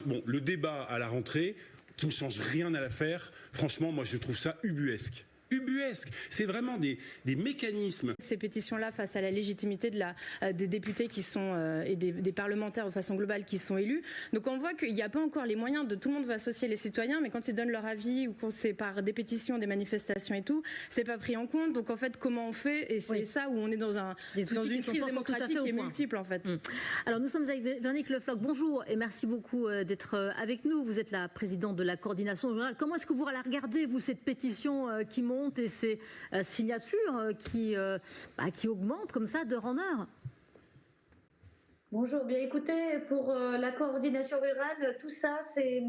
Bon, le débat à la rentrée, qui ne change rien à l'affaire, franchement, moi je trouve ça ubuesque. Ubuesque. C'est vraiment des mécanismes. Ces pétitions-là, face à la légitimité des députés qui sont, et des parlementaires de façon globale qui sont élus. Donc on voit qu'il n'y a pas encore les moyens de tout le monde veut associer les citoyens, mais quand ils donnent leur avis ou quand c'est par des pétitions, des manifestations et tout, c'est pas pris en compte. Donc en fait, comment on fait? Et c'est ça où on est dans une crise démocratique qui est multiple en fait. Alors nous sommes avec Véronique Le Floch. Bonjour et merci beaucoup d'être avec nous. Vous êtes la présidente de la coordination rurale. Comment est-ce que vous la regardez, vous, cette pétition qui monte et ces signatures qui augmentent comme ça d'heure en heure? Bonjour, bien écoutez, pour la coordination rurale, tout ça, c'est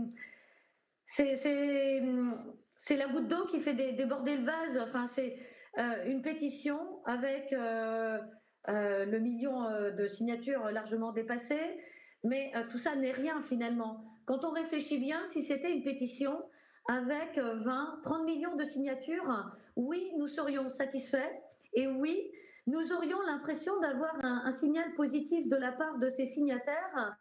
la goutte d'eau qui fait déborder le vase. Enfin, c'est une pétition avec le million de signatures largement dépassées, mais tout ça n'est rien finalement. Quand on réfléchit bien, si c'était une pétition avec 20, 30 millions de signatures, oui, nous serions satisfaits et oui, nous aurions l'impression d'avoir un signal positif de la part de ces signataires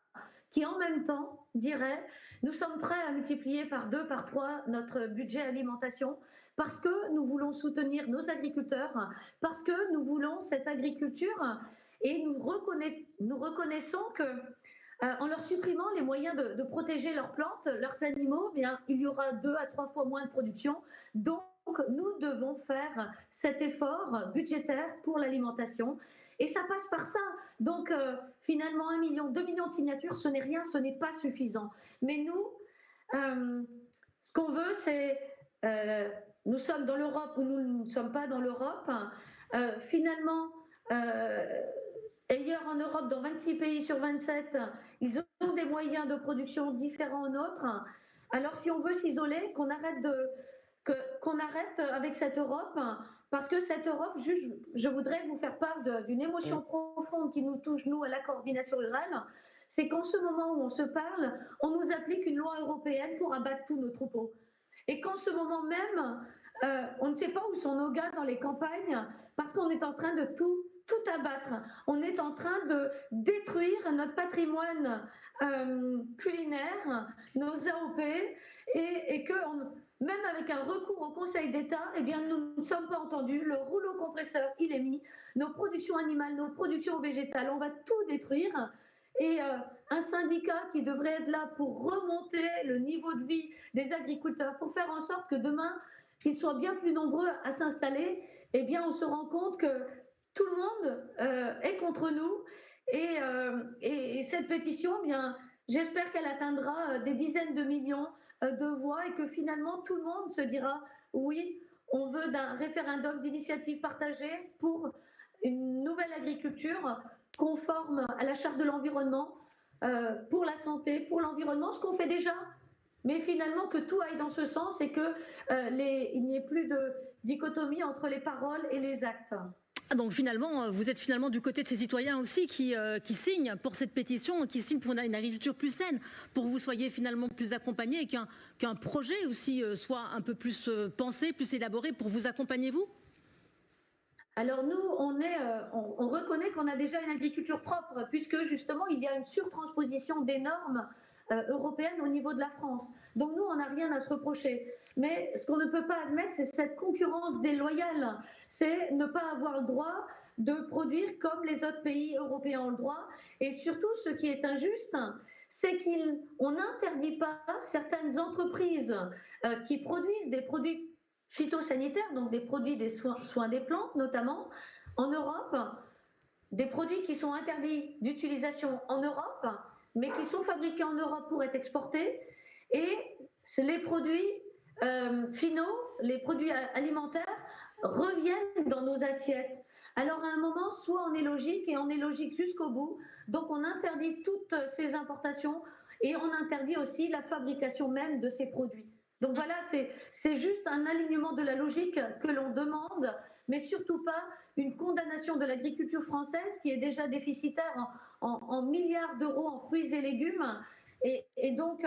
qui, en même temps, diraient « Nous sommes prêts à multiplier par 2, par 3 notre budget alimentation parce que nous voulons soutenir nos agriculteurs, parce que nous voulons cette agriculture et nous reconnaissons que en leur supprimant les moyens de protéger leurs plantes, leurs animaux, bien, il y aura 2 à 3 fois moins de production. Donc, nous devons faire cet effort budgétaire pour l'alimentation. Et ça passe par ça. Donc, finalement, 1 million, 2 millions de signatures, ce n'est rien, ce n'est pas suffisant. Mais nous, ce qu'on veut, c'est... nous sommes dans l'Europe ou nous ne sommes pas dans l'Europe. Finalement... ailleurs en Europe, dans 26 pays sur 27, ils ont des moyens de production différents aux nôtres. Alors si on veut s'isoler, qu'on arrête avec cette Europe, parce que cette Europe, je voudrais vous faire part d'une émotion profonde qui nous touche, nous, à la coordination rurale, c'est qu'en ce moment où on se parle, on nous applique une loi européenne pour abattre tous nos troupeaux. Et qu'en ce moment même, on ne sait pas où sont nos gars dans les campagnes, parce qu'on est en train de tout abattre. On est en train de détruire notre patrimoine culinaire, nos AOP, et que même avec un recours au Conseil d'État, eh bien, nous ne sommes pas entendus. Le rouleau compresseur, il est mis. Nos productions animales, nos productions végétales, on va tout détruire. Et un syndicat qui devrait être là pour remonter le niveau de vie des agriculteurs, pour faire en sorte que demain, ils soient bien plus nombreux à s'installer, eh bien, on se rend compte que tout le monde est contre nous et cette pétition, eh bien, j'espère qu'elle atteindra des dizaines de millions de voix et que finalement tout le monde se dira oui, on veut d'un référendum d'initiative partagée pour une nouvelle agriculture conforme à la charte de l'environnement, pour la santé, pour l'environnement, ce qu'on fait déjà. Mais finalement que tout aille dans ce sens et qu'il n'y ait plus de dichotomie entre les paroles et les actes. Donc finalement, vous êtes finalement du côté de ces citoyens aussi qui signent pour cette pétition, qui signent pour une agriculture plus saine, pour que vous soyez finalement plus accompagnés et qu'un projet aussi soit un peu plus pensé, plus élaboré pour vous accompagner, vous? Alors nous, on reconnaît qu'on a déjà une agriculture propre, puisque justement il y a une surtransposition des normes européenne au niveau de la France. Donc nous, on n'a rien à se reprocher. Mais ce qu'on ne peut pas admettre, c'est cette concurrence déloyale. C'est ne pas avoir le droit de produire comme les autres pays européens ont le droit. Et surtout, ce qui est injuste, c'est qu'on n'interdit pas certaines entreprises qui produisent des produits phytosanitaires, donc des produits des soins des plantes notamment, en Europe, des produits qui sont interdits d'utilisation en Europe, mais qui sont fabriqués en Europe pour être exportés. Et les produits finaux, les produits alimentaires reviennent dans nos assiettes. Alors à un moment, soit on est logique et on est logique jusqu'au bout, donc on interdit toutes ces importations et on interdit aussi la fabrication même de ces produits. Donc voilà, c'est juste un alignement de la logique que l'on demande, mais surtout pas une condamnation de l'agriculture française qui est déjà déficitaire en milliards d'euros en fruits et légumes. Et donc,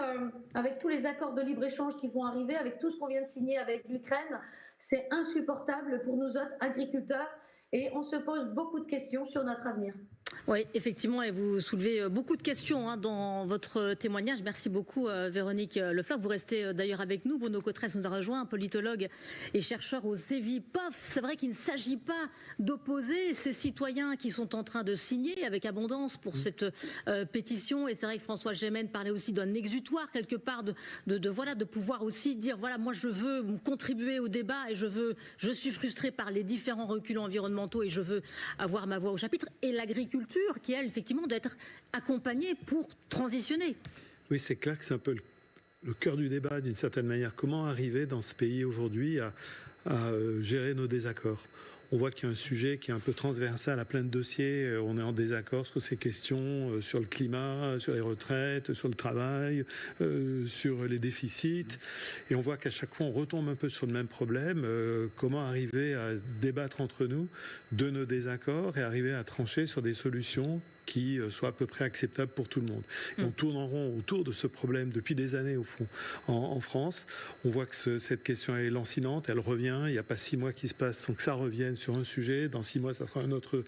avec tous les accords de libre-échange qui vont arriver, avec tout ce qu'on vient de signer avec l'Ukraine, c'est insupportable pour nous autres agriculteurs et on se pose beaucoup de questions sur notre avenir. Oui, effectivement, et vous soulevez beaucoup de questions dans votre témoignage. Merci beaucoup, Véronique Le Floch. Vous restez d'ailleurs avec nous. Bruno Cotresse nous a rejoint, politologue et chercheur au CEVIPOF. C'est vrai qu'il ne s'agit pas d'opposer ces citoyens qui sont en train de signer avec abondance pour cette pétition. Et c'est vrai que François Gémen parlait aussi d'un exutoire quelque part, de pouvoir aussi dire voilà, moi je veux contribuer au débat et je suis frustré par les différents reculs environnementaux et je veux avoir ma voix au chapitre. Et l'agriculture qui, elle, effectivement, doit être accompagnée pour transitionner. Oui, c'est clair que c'est un peu le cœur du débat, d'une certaine manière. Comment arriver dans ce pays aujourd'hui à gérer nos désaccords ? On voit qu'il y a un sujet qui est un peu transversal à plein de dossiers. On est en désaccord sur ces questions, sur le climat, sur les retraites, sur le travail, sur les déficits. Et on voit qu'à chaque fois, on retombe un peu sur le même problème. Comment arriver à débattre entre nous de nos désaccords et arriver à trancher sur des solutions qui soit à peu près acceptable pour tout le monde. Et on tourne en rond autour de ce problème depuis des années, au fond, en France. On voit que cette question est lancinante, elle revient. Il n'y a pas 6 mois qui se passent sans que ça revienne sur un sujet. Dans 6 mois, ça sera un autre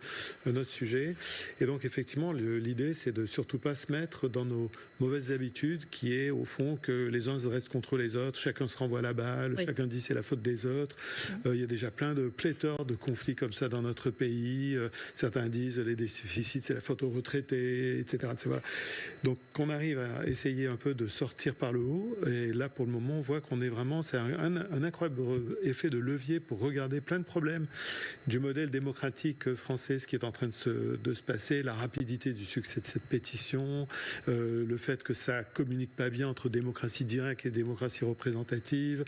sujet. Et donc, effectivement, l'idée, c'est de surtout pas se mettre dans nos mauvaises habitudes, qui est, au fond, que les uns se restent contre les autres, chacun se renvoie la balle, oui. Chacun dit c'est la faute des autres. Il y a déjà plein de pléthores de conflits comme ça dans notre pays. Certains disent les déficits, c'est la faute aux retraités, etc., etc. Donc qu'on arrive à essayer un peu de sortir par le haut, et là pour le moment on voit qu'on est vraiment, c'est un incroyable effet de levier pour regarder plein de problèmes du modèle démocratique français, ce qui est en train de se passer, la rapidité du succès de cette pétition, le fait que ça communique pas bien entre démocratie directe et démocratie représentative,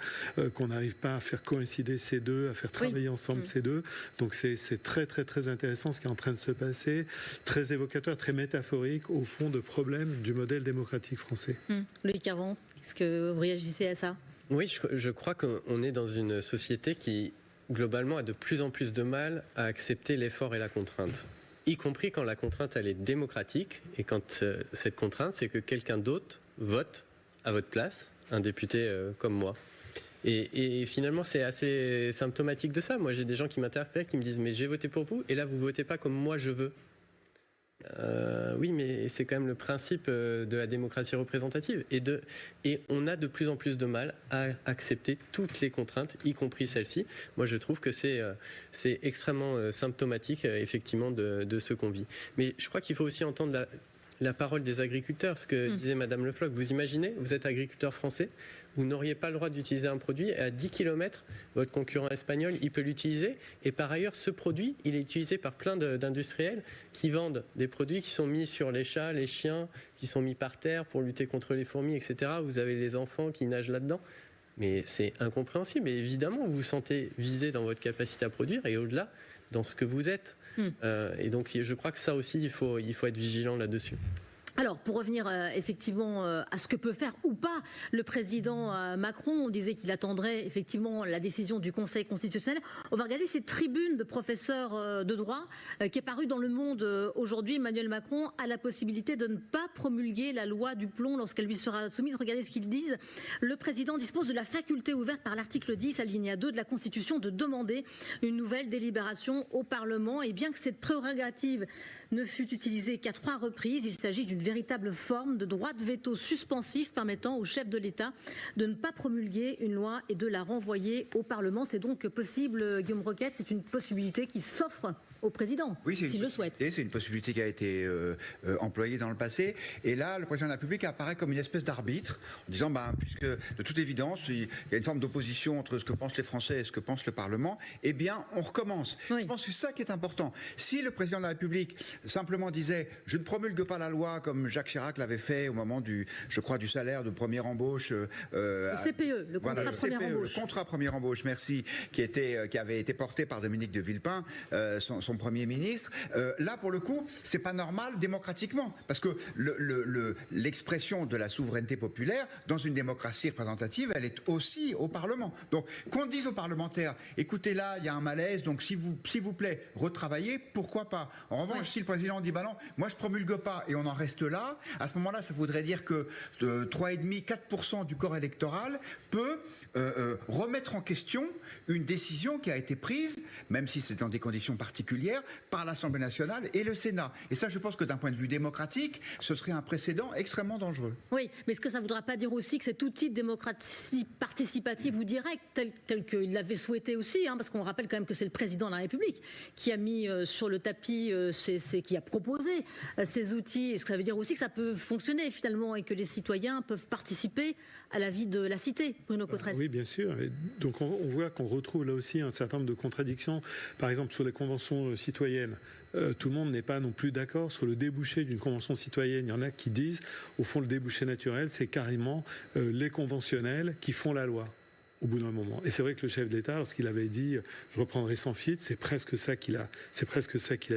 qu'on n'arrive pas à faire coïncider ces deux, à faire travailler ensemble ces deux. Donc c'est très très très intéressant ce qui est en train de se passer, très évocateur, très métaphorique au fond de problèmes du modèle démocratique français. Loïc Hervan, est-ce que vous réagissez à ça ? Oui, je crois qu'on est dans une société qui globalement a de plus en plus de mal à accepter l'effort et la contrainte, y compris quand la contrainte elle est démocratique et quand cette contrainte c'est que quelqu'un d'autre vote à votre place, un député comme moi. Et finalement, c'est assez symptomatique de ça. Moi, j'ai des gens qui m'interpellent, qui me disent « mais j'ai voté pour vous, et là, vous votez pas comme moi je veux ». Oui, mais c'est quand même le principe de la démocratie représentative. Et on a de plus en plus de mal à accepter toutes les contraintes, y compris celle-ci. Moi, je trouve que c'est extrêmement symptomatique, effectivement, de ce qu'on vit. Mais je crois qu'il faut aussi entendre la parole des agriculteurs, ce que disait Madame Le Floch. Vous imaginez, vous êtes agriculteur français, vous n'auriez pas le droit d'utiliser un produit, et à 10 km, votre concurrent espagnol, il peut l'utiliser, et par ailleurs, ce produit, il est utilisé par plein d'industriels qui vendent des produits qui sont mis sur les chats, les chiens, qui sont mis par terre pour lutter contre les fourmis, etc. Vous avez les enfants qui nagent là-dedans. Mais c'est incompréhensible, et évidemment, vous vous sentez visé dans votre capacité à produire, et au-delà, dans ce que vous êtes. Et donc, je crois que ça aussi, il faut être vigilant là-dessus. Alors, pour revenir effectivement à ce que peut faire ou pas le président Macron, on disait qu'il attendrait effectivement la décision du Conseil constitutionnel. On va regarder cette tribune de professeur de droit qui est parue dans Le Monde aujourd'hui. Emmanuel Macron a la possibilité de ne pas promulguer la loi du plomb lorsqu'elle lui sera soumise. Regardez ce qu'ils disent. Le président dispose de la faculté ouverte par l'article 10, alinéa 2 de la Constitution, de demander une nouvelle délibération au Parlement. Et bien que cette prérogative ne fut utilisée qu'à 3 reprises, il s'agit d'une véritable forme de droit de veto suspensif permettant au chef de l'État de ne pas promulguer une loi et de la renvoyer au Parlement. C'est donc possible, Guillaume Roquette, c'est une possibilité qui s'offre au président, s'il le souhaite. C'est une possibilité qui a été employée dans le passé. Et là, le président de la République apparaît comme une espèce d'arbitre, en disant, puisque de toute évidence, il y a une forme d'opposition entre ce que pensent les Français et ce que pense le Parlement, eh bien, on recommence. Je pense que c'est ça qui est important. Si le président de la République simplement disait, je ne promulgue pas la loi comme Jacques Chirac l'avait fait au moment du salaire de première embauche. Le CPE, le contrat première embauche. Le contrat première embauche, merci, qui avait été porté par Dominique de Villepin, son Premier ministre. Là, pour le coup, c'est pas normal démocratiquement, parce que l'expression de la souveraineté populaire dans une démocratie représentative, elle est aussi au Parlement. Donc, qu'on dise aux parlementaires, écoutez, là, il y a un malaise, donc s'il vous plaît, retravaillez, pourquoi pas. En revanche, si le président dit, non, moi je promulgue pas, et on en reste là, à ce moment-là, ça voudrait dire que 3,5-4% du corps électoral peut remettre en question une décision qui a été prise, même si c'est dans des conditions particulières, particulière par l'Assemblée nationale et le Sénat. Et ça, je pense que d'un point de vue démocratique, ce serait un précédent extrêmement dangereux. Oui, mais est-ce que ça ne voudra pas dire aussi que cet outil de démocratie participative ou directe, tel qu'il l'avait souhaité aussi, parce qu'on rappelle quand même que c'est le président de la République qui a mis sur le tapis, qui a proposé ces outils, est-ce que ça veut dire aussi que ça peut fonctionner finalement et que les citoyens peuvent participer à la vie de la cité, Bruno Cotresse? Oui, bien sûr. Et donc on voit qu'on retrouve là aussi un certain nombre de contradictions. Par exemple, sur les conventions citoyennes, tout le monde n'est pas non plus d'accord sur le débouché d'une convention citoyenne. Il y en a qui disent, au fond, le débouché naturel, c'est carrément les conventionnels qui font la loi au bout d'un moment. Et c'est vrai que le chef de l'État, lorsqu'il avait dit, je reprendrai sans filtre, c'est presque ça qu'il a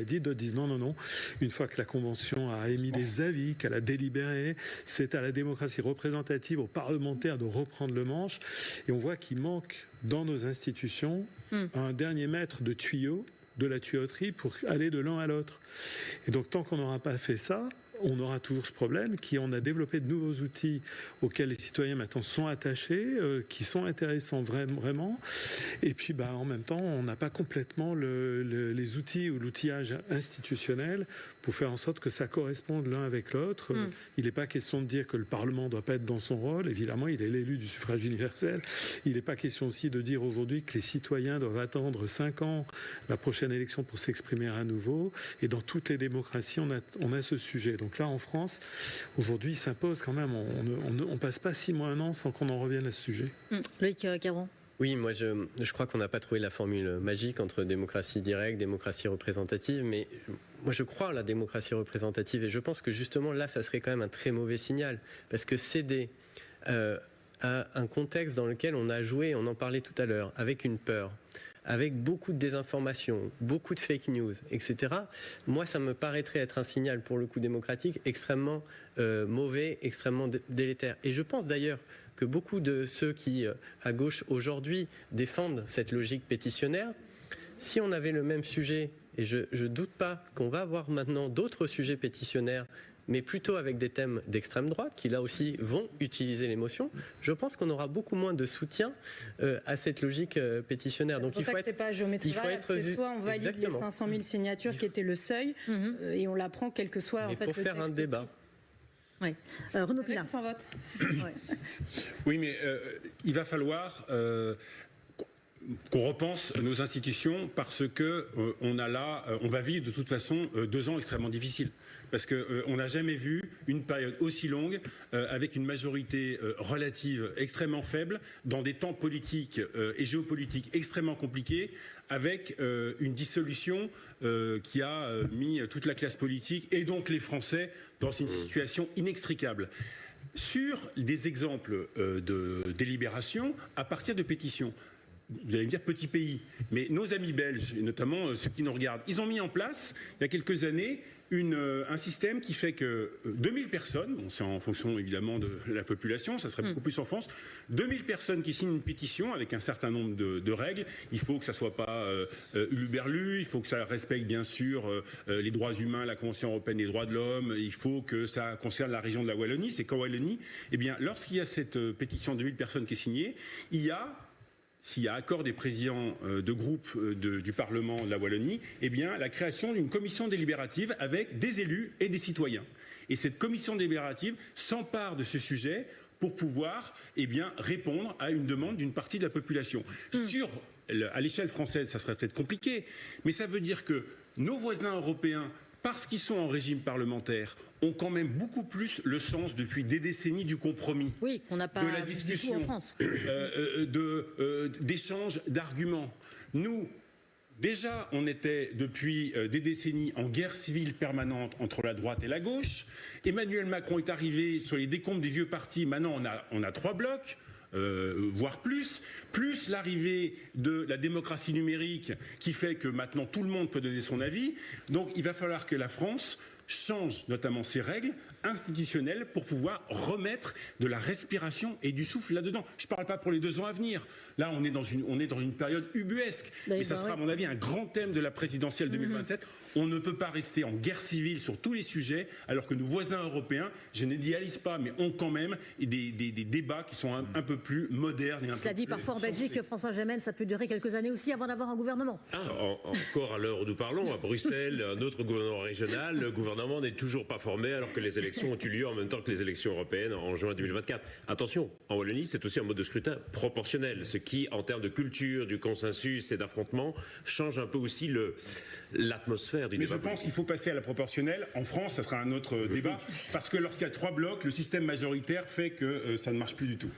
dit. D'autres disent non. Une fois que la Convention a émis des avis, qu'elle a délibéré, c'est à la démocratie représentative, aux parlementaires de reprendre le manche. Et on voit qu'il manque dans nos institutions un dernier mètre de tuyau, de la tuyauterie pour aller de l'un à l'autre. Et donc tant qu'on n'aura pas fait ça, on aura toujours ce problème on a développé de nouveaux outils auxquels les citoyens maintenant sont attachés, qui sont intéressants vraiment. Et puis en même temps, on n'a pas complètement les outils ou l'outillage institutionnel pour faire en sorte que ça corresponde l'un avec l'autre. Il n'est pas question de dire que le Parlement ne doit pas être dans son rôle. Évidemment, il est l'élu du suffrage universel. Il n'est pas question aussi de dire aujourd'hui que les citoyens doivent attendre 5 ans la prochaine élection pour s'exprimer à nouveau. Et dans toutes les démocraties, on a ce sujet. Donc là, en France, aujourd'hui, il s'impose quand même. On ne passe pas 6 mois, 1 an sans qu'on en revienne à ce sujet. Loïc Caron. Oui, moi je crois qu'on n'a pas trouvé la formule magique entre démocratie directe, démocratie représentative, mais moi je crois à la démocratie représentative et je pense que justement là, ça serait quand même un très mauvais signal, parce que céder à un contexte dans lequel on a joué, on en parlait tout à l'heure, avec une peur, avec beaucoup de désinformation, beaucoup de fake news, etc. Moi, ça me paraîtrait être un signal, pour le coup démocratique, extrêmement mauvais, extrêmement délétère. Et je pense d'ailleurs que beaucoup de ceux qui, à gauche aujourd'hui, défendent cette logique pétitionnaire, si on avait le même sujet, et je ne doute pas qu'on va avoir maintenant d'autres sujets pétitionnaires, mais plutôt avec des thèmes d'extrême droite qui là aussi vont utiliser l'émotion, je pense qu'on aura beaucoup moins de soutien à cette logique pétitionnaire. Donc il faut être, c'est pas géométrie variable, c'est soit on valide les 500 000 signatures qui étaient le seuil et on l'apprend quel que soit mais pour faire un débat. Oui. Renaud Pilat. Sans vote. Oui, mais il va falloir qu'on repense nos institutions parce que on va vivre de toute façon 2 ans extrêmement difficiles. Parce qu'on n'a jamais vu une période aussi longue avec une majorité relative extrêmement faible dans des temps politiques et géopolitiques extrêmement compliqués, avec une dissolution qui a mis toute la classe politique et donc les Français dans une situation inextricable. Sur des exemples de délibération à partir de pétitions, vous allez me dire petit pays, mais nos amis belges, et notamment ceux qui nous regardent, ils ont mis en place, il y a quelques années, un système qui fait que 2000 personnes, bon, c'est en fonction évidemment de la population, ça serait beaucoup plus en France, 2000 personnes qui signent une pétition avec un certain nombre de règles. Il faut que ça soit pas huluberlu, il faut que ça respecte bien sûr les droits humains, la Convention européenne des droits de l'homme, il faut que ça concerne la région de la Wallonie. C'est qu'en Wallonie, eh bien, lorsqu'il y a cette pétition de 2000 personnes qui est signée, s'il y a accord des présidents de groupe du Parlement de la Wallonie, eh bien, la création d'une commission délibérative avec des élus et des citoyens. Et cette commission délibérative s'empare de ce sujet pour pouvoir répondre à une demande d'une partie de la population. À l'échelle française, ça serait peut-être compliqué, mais ça veut dire que nos voisins européens, parce qu'ils sont en régime parlementaire, ont quand même beaucoup plus le sens depuis des décennies du compromis, oui, qu'on n'a pas de la discussion, en France. d'échanges d'arguments. Nous, déjà, on était depuis des décennies en guerre civile permanente entre la droite et la gauche. Emmanuel Macron est arrivé sur les décombres des vieux partis. Maintenant, on a 3 blocs. Voire plus l'arrivée de la démocratie numérique qui fait que maintenant tout le monde peut donner son avis. Donc il va falloir que la France change notamment ses règles institutionnelle pour pouvoir remettre de la respiration et du souffle là-dedans. Je ne parle pas pour les 2 ans à venir. Là, on est dans une période ubuesque. Mais ça sera, à mon avis, un grand thème de la présidentielle 2027. On ne peut pas rester en guerre civile sur tous les sujets, alors que nos voisins européens, je n'idéalise pas, mais ont quand même des débats qui sont un peu plus modernes. Cela dit, parfois en Belgique, François Gemmen, ça peut durer quelques années aussi avant d'avoir un gouvernement. Encore à l'heure où nous parlons, à Bruxelles, un autre gouvernement régional, le gouvernement n'est toujours pas formé alors que les élections ont eu lieu en même temps que les élections européennes en juin 2024. Attention, en Wallonie, c'est aussi un mode de scrutin proportionnel, ce qui, en termes de culture, du consensus et d'affrontement, change un peu aussi l'atmosphère du débat. Mais je pense qu'il faut passer à la proportionnelle. En France, ça sera un autre débat, parce que lorsqu'il y a 3 blocs, le système majoritaire fait que ça ne marche plus du tout.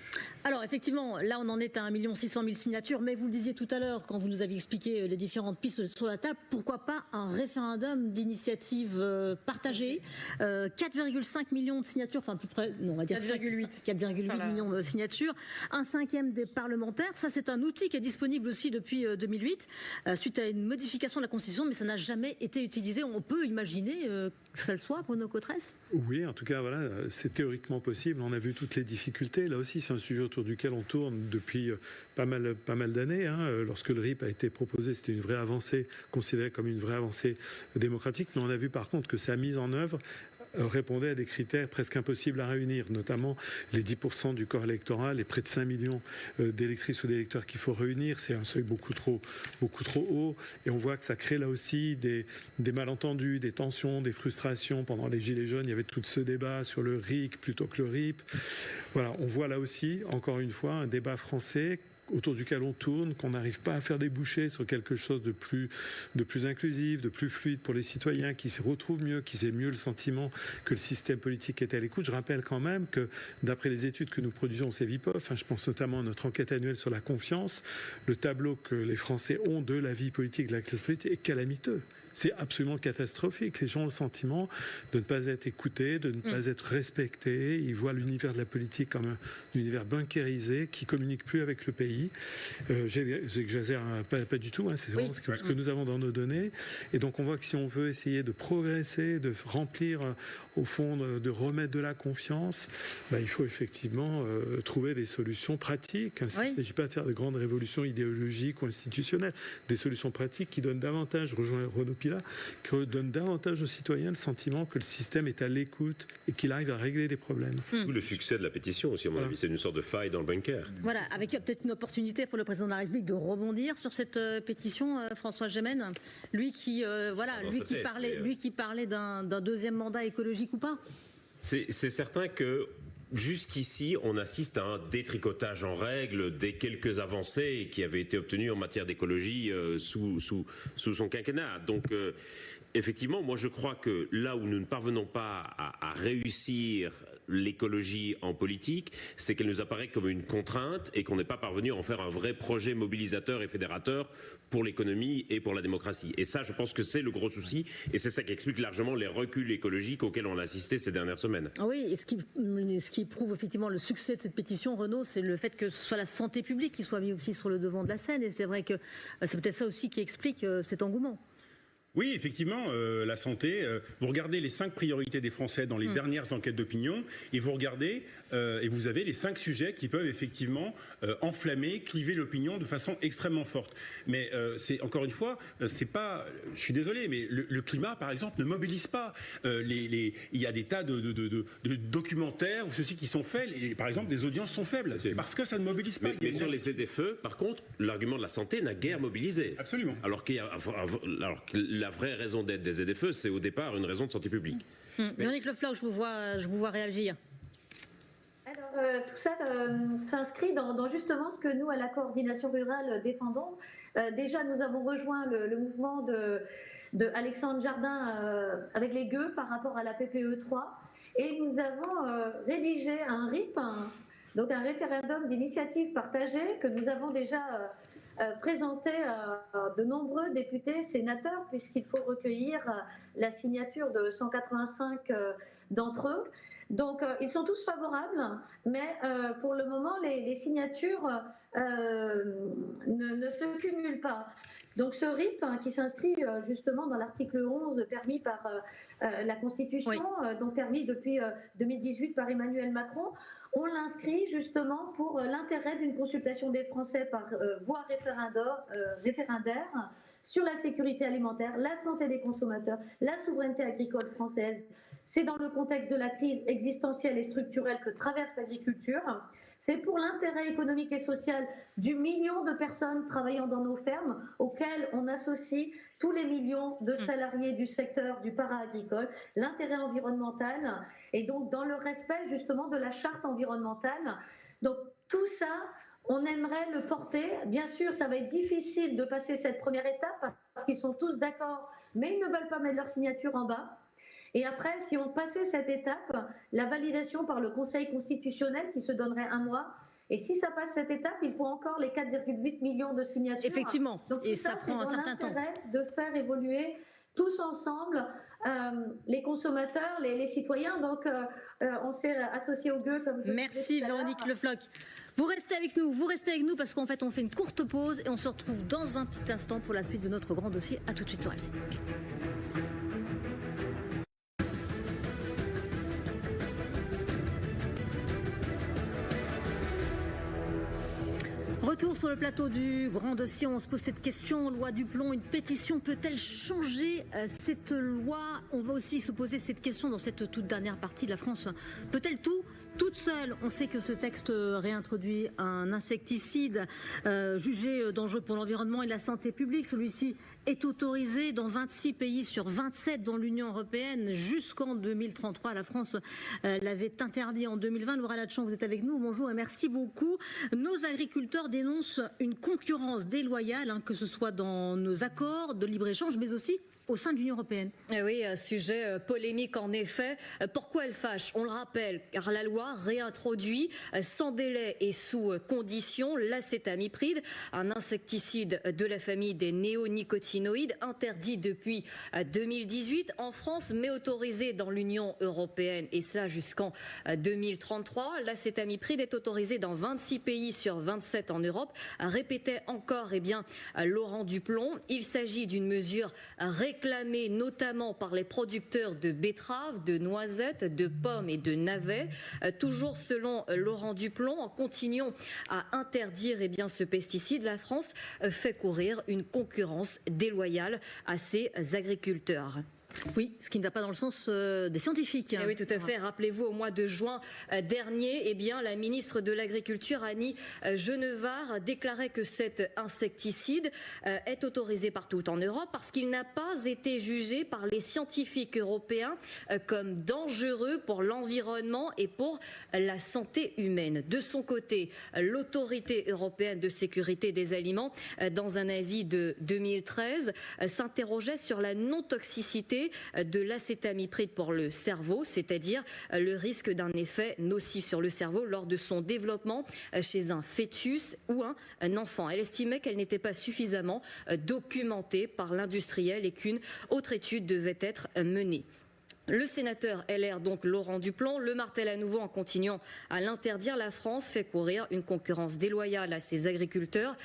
Alors effectivement, là on en est à 1 600 000 signatures, mais vous le disiez tout à l'heure quand vous nous avez expliqué les différentes pistes sur la table, pourquoi pas un référendum d'initiative partagée, 4,5 millions de signatures, enfin à peu près, non, on va dire 4,8 millions de signatures, 1/5 des parlementaires, ça c'est un outil qui est disponible aussi depuis 2008, suite à une modification de la Constitution, mais ça n'a jamais été utilisé. On peut imaginer que ça le soit, Bruno Cotresse ? Oui, en tout cas, voilà, c'est théoriquement possible. On a vu toutes les difficultés. Là aussi, c'est un sujet autour duquel on tourne depuis pas mal d'années. Lorsque le RIP a été proposé, c'était une vraie avancée, considérée comme une vraie avancée démocratique. Mais on a vu par contre que sa mise en œuvre répondait à des critères presque impossibles à réunir, notamment les 10% du corps électoral, les près de 5 millions d'électrices ou d'électeurs qu'il faut réunir. C'est un seuil beaucoup trop haut. Et on voit que ça crée là aussi des malentendus, des tensions, des frustrations. Pendant les Gilets jaunes, il y avait tout ce débat sur le RIC plutôt que le RIP. Voilà, on voit là aussi, encore une fois, un débat français autour duquel on tourne, qu'on n'arrive pas à faire déboucher sur quelque chose de plus inclusif, de plus fluide pour les citoyens, qui se retrouvent mieux, qui aient mieux le sentiment que le système politique est à l'écoute. Je rappelle quand même que, d'après les études que nous produisons au CEVIPOF, je pense notamment à notre enquête annuelle sur la confiance, le tableau que les Français ont de la vie politique, de la classe politique, est calamiteux. C'est absolument catastrophique. Les gens ont le sentiment de ne pas être écoutés, de ne pas être respectés. Ils voient l'univers de la politique comme un univers bunkérisé qui ne communique plus avec le pays. J'exagère pas du tout, c'est vraiment ce que nous avons dans nos données. Et donc on voit que si on veut essayer de progresser, de remplir, au fond, de remettre de la confiance, il faut effectivement trouver des solutions pratiques. Il ne s'agit pas de faire de grandes révolutions idéologiques ou institutionnelles. Des solutions pratiques qui donnent davantage, rejoint Renaud Pilat, qui donne davantage aux citoyens le sentiment que le système est à l'écoute et qu'il arrive à régler des problèmes. Le succès de la pétition aussi, à mon avis, c'est une sorte de faille dans le bunker. Voilà, avec peut-être une opportunité pour le président de la République de rebondir sur cette pétition, François Gemmen, lui qui parlait d'un deuxième mandat écologique ou pas. C'est certain que jusqu'ici, on assiste à un détricotage en règle des quelques avancées qui avaient été obtenues en matière d'écologie sous son quinquennat. Donc, effectivement, moi je crois que là où nous ne parvenons pas à réussir l'écologie en politique, c'est qu'elle nous apparaît comme une contrainte et qu'on n'est pas parvenu à en faire un vrai projet mobilisateur et fédérateur pour l'économie et pour la démocratie. Et ça, je pense que c'est le gros souci et c'est ça qui explique largement les reculs écologiques auxquels on a assisté ces dernières semaines. Oui, et ce qui prouve effectivement le succès de cette pétition, Renaud, c'est le fait que ce soit la santé publique qui soit mise aussi sur le devant de la scène. Et c'est vrai que c'est peut-être ça aussi qui explique cet engouement. Oui, effectivement, la santé. Vous regardez les 5 priorités des Français dans les dernières enquêtes d'opinion, et vous regardez, et vous avez les 5 sujets qui peuvent effectivement enflammer, cliver l'opinion de façon extrêmement forte. Mais c'est encore une fois, c'est pas. Je suis désolé, mais le climat, par exemple, ne mobilise pas. Il y a des tas de documentaires ou ceux-ci qui sont faits. Et, par exemple, des audiences sont faibles parce que ça ne mobilise pas. Mais sur les ZFE, par contre, l'argument de la santé n'a guère mobilisé. Absolument. Alors la vraie raison d'être des ZFE, c'est au départ une raison de santé publique. Véronique Leflauche, je vous vois réagir. Alors, tout ça s'inscrit dans justement ce que nous, à la coordination rurale, défendons. Déjà, nous avons rejoint le mouvement de Alexandre Jardin avec les gueux par rapport à la PPE 3. Et nous avons rédigé un RIP, donc un référendum d'initiative partagée que nous avons déjà présenté à de nombreux députés, sénateurs, puisqu'il faut recueillir la signature de 185 d'entre eux. Donc, ils sont tous favorables, mais pour le moment, les signatures ne se cumulent pas. Donc ce RIP, qui s'inscrit justement dans l'article 11 permis par la Constitution, donc permis depuis 2018 par Emmanuel Macron, on l'inscrit justement pour l'intérêt d'une consultation des Français par voie référendaire sur la sécurité alimentaire, la santé des consommateurs, la souveraineté agricole française. C'est dans le contexte de la crise existentielle et structurelle que traverse l'agriculture. C'est pour l'intérêt économique et social du million de personnes travaillant dans nos fermes, auxquelles on associe tous les millions de salariés du secteur du para-agricole, l'intérêt environnemental, et donc dans le respect justement de la charte environnementale. Donc tout ça, on aimerait le porter. Bien sûr, ça va être difficile de passer cette première étape, parce qu'ils sont tous d'accord, mais ils ne veulent pas mettre leur signature en bas. Et après, si on passait cette étape, la validation par le Conseil constitutionnel qui se donnerait un mois, et si ça passe cette étape, il faut encore les 4,8 millions de signatures. Effectivement, donc, et ça prend un certain temps. De faire évoluer tous ensemble les consommateurs, les citoyens. Donc, on s'est associé au GUE. Comme Merci Véronique Le Floch. Vous restez avec nous parce qu'en fait, on fait une courte pause et on se retrouve dans un petit instant pour la suite de notre grand dossier. À tout de suite sur LCI. Retour sur le plateau du grand dossier, on se pose cette question, loi Duplon, une pétition peut-elle changer cette loi? On va aussi se poser cette question dans cette toute dernière partie de la France. Peut-elle tout toute seule? On sait que ce texte réintroduit un insecticide jugé dangereux pour l'environnement et la santé publique. Celui-ci est autorisé dans 26 pays sur 27 dans l'Union européenne jusqu'en 2033. La France l'avait interdit en 2020. Laura Latchamp, vous êtes avec nous. Bonjour et merci beaucoup. Nos agriculteurs dénoncent une concurrence déloyale, que ce soit dans nos accords de libre-échange, mais aussi au sein de l'Union européenne. Oui, un sujet polémique en effet. Pourquoi elle fâche? On le rappelle, car la loi réintroduit sans délai et sous condition l'acétamipride, un insecticide de la famille des néonicotinoïdes, interdit depuis 2018 en France, mais autorisé dans l'Union européenne, et cela jusqu'en 2033. L'acétamipride est autorisé dans 26 pays sur 27 en Europe. Répétait encore Laurent Duplon. Il s'agit d'une mesure réclamée notamment par les producteurs de betteraves, de noisettes, de pommes et de navets. Toujours selon Laurent Duplon, en continuant à interdire ce pesticide, la France fait courir une concurrence déloyale à ses agriculteurs. Oui, ce qui ne va pas dans le sens des scientifiques. Oui, tout à fait. Rappelez-vous, au mois de juin dernier, la ministre de l'Agriculture, Annie Genevard, déclarait que cet insecticide est autorisé partout en Europe parce qu'il n'a pas été jugé par les scientifiques européens comme dangereux pour l'environnement et pour la santé humaine. De son côté, l'Autorité européenne de sécurité des aliments, dans un avis de 2013, s'interrogeait sur la non-toxicité de l'acétamipride pour le cerveau, c'est-à-dire le risque d'un effet nocif sur le cerveau lors de son développement chez un fœtus ou un enfant. Elle estimait qu'elle n'était pas suffisamment documentée par l'industriel et qu'une autre étude devait être menée. Le sénateur LR, donc Laurent Duplon, le martèle à nouveau en continuant à l'interdire. La France fait courir une concurrence déloyale à ses agriculteurs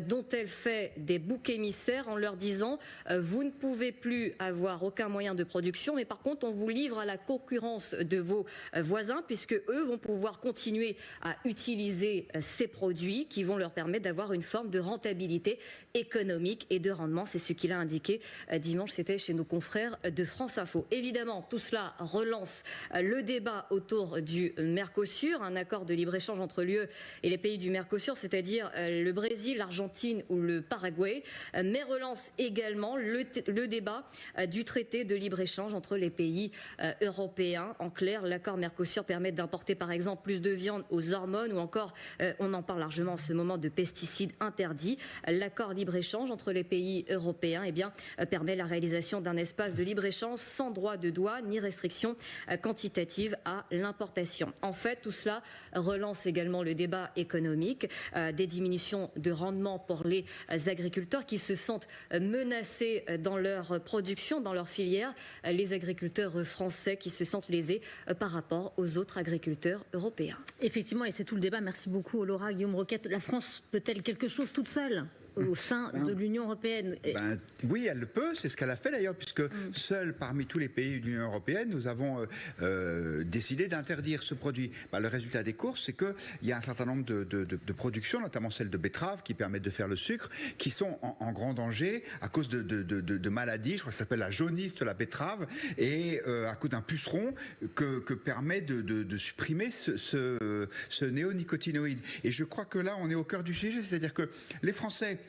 dont elle fait des boucs émissaires en leur disant vous ne pouvez plus avoir aucun moyen de production, mais par contre on vous livre à la concurrence de vos voisins puisque eux vont pouvoir continuer à utiliser ces produits qui vont leur permettre d'avoir une forme de rentabilité économique et de rendement. C'est ce qu'il a indiqué dimanche, c'était chez nos confrères de France Info. Évidemment, tout cela relance le débat autour du Mercosur, un accord de libre-échange entre l'UE et les pays du Mercosur, c'est-à-dire le Brésil, l'Argentine ou le Paraguay, mais relance également le débat du traité de libre-échange entre les pays européens. En clair, l'accord Mercosur permet d'importer par exemple plus de viande aux hormones ou encore, on en parle largement en ce moment, de pesticides interdits. L'accord libre-échange entre les pays européens permet la réalisation d'un espace de libre-échange sans droit de douane ni restrictions quantitatives à l'importation. En fait, tout cela relance également le débat économique, des diminutions de rendement pour les agriculteurs qui se sentent menacés dans leur production, dans leur filière, les agriculteurs français qui se sentent lésés par rapport aux autres agriculteurs européens. Effectivement, et c'est tout le débat. Merci beaucoup Laura. Guillaume Roquette, la France peut-elle quelque chose toute seule ? au sein de l'Union européenne. Oui, elle le peut, c'est ce qu'elle a fait d'ailleurs, puisque seul parmi tous les pays de l'Union européenne, nous avons décidé d'interdire ce produit. Le résultat des courses, c'est qu'il y a un certain nombre de productions, notamment celle de betterave, qui permettent de faire le sucre, qui sont en grand danger à cause de maladies, je crois que ça s'appelle la jaunisse de la betterave, et à cause d'un puceron que permet de supprimer ce néonicotinoïde. Et je crois que là, on est au cœur du sujet, c'est-à-dire que les Français,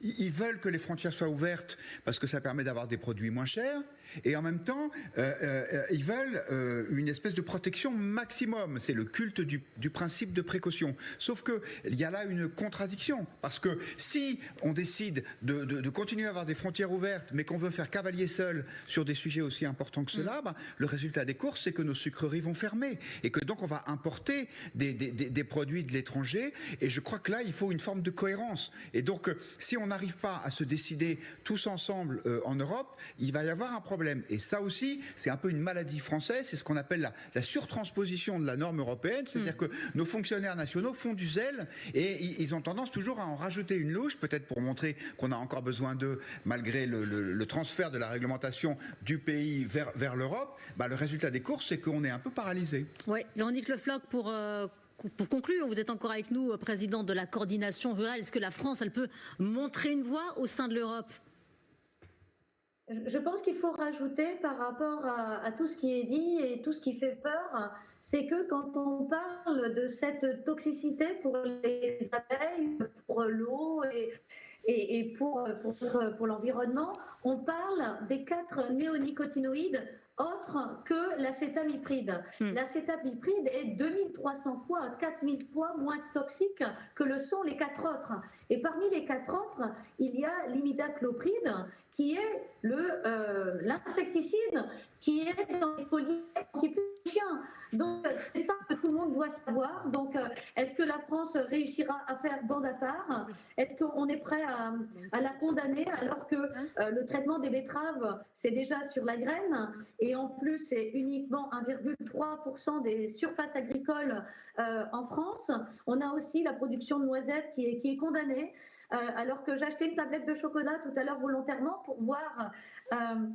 ils veulent que les frontières soient ouvertes parce que ça permet d'avoir des produits moins chers. Et en même temps, ils veulent une espèce de protection maximum. C'est le culte du principe de précaution. Sauf qu'il y a là une contradiction. Parce que si on décide de continuer à avoir des frontières ouvertes, mais qu'on veut faire cavalier seul sur des sujets aussi importants que cela, le résultat des courses, c'est que nos sucreries vont fermer. Et que donc on va importer des produits de l'étranger. Et je crois que là, il faut une forme de cohérence. Et donc, si on n'arrive pas à se décider tous ensemble en Europe, il va y avoir un problème. Et ça aussi, c'est un peu une maladie française, c'est ce qu'on appelle la surtransposition de la norme européenne, c'est-à-dire que nos fonctionnaires nationaux font du zèle et ils ont tendance toujours à en rajouter une louche, peut-être pour montrer qu'on a encore besoin d'eux, malgré le transfert de la réglementation du pays vers l'Europe. Le résultat des courses, c'est qu'on est un peu paralysé. Oui, Véronique Le Floch, pour conclure, vous êtes encore avec nous, présidente de la coordination rurale. Est-ce que la France, elle peut montrer une voie au sein de l'Europe ? Je pense qu'il faut rajouter par rapport à tout ce qui est dit et tout ce qui fait peur, c'est que quand on parle de cette toxicité pour les abeilles, pour l'eau et pour l'environnement, on parle des 4 néonicotinoïdes autre que l'acétamipride. L'acétamipride est 2300 fois à 4000 fois moins toxique que le sont les 4 autres. Et parmi les 4 autres, il y a l'imidaclopride, qui est l'insecticide qui est dans les colliers anti-chiens. Donc, c'est ça que tout le monde doit savoir. Donc, est-ce que la France réussira à faire bande à part? Est-ce qu'on est prêt à la condamner alors que le traitement des betteraves, c'est déjà sur la graine et en plus, c'est uniquement 1,3% des surfaces agricoles en France. On a aussi la production de noisettes qui est condamnée. Alors que j'ai acheté une tablette de chocolat tout à l'heure volontairement pour voir,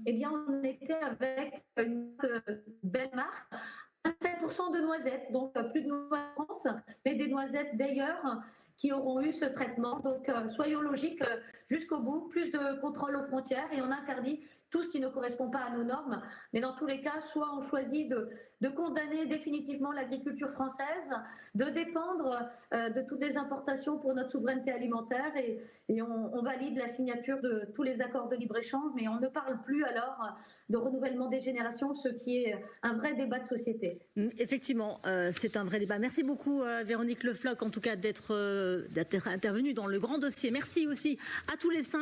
eh bien, on était avec une belle marque, 7% de noisettes, donc plus de noisettes en France, mais des noisettes d'ailleurs qui auront eu ce traitement. Donc, soyons logiques jusqu'au bout, plus de contrôle aux frontières et on interdit tout ce qui ne correspond pas à nos normes. Mais dans tous les cas, soit on choisit de condamner définitivement l'agriculture française, de dépendre de toutes les importations pour notre souveraineté alimentaire et on valide la signature de tous les accords de libre-échange, mais on ne parle plus alors de renouvellement des générations, ce qui est un vrai débat de société. Effectivement, c'est un vrai débat. Merci beaucoup Véronique Le Floch, en tout cas d'être intervenue dans le grand dossier. Merci aussi à tous les 5.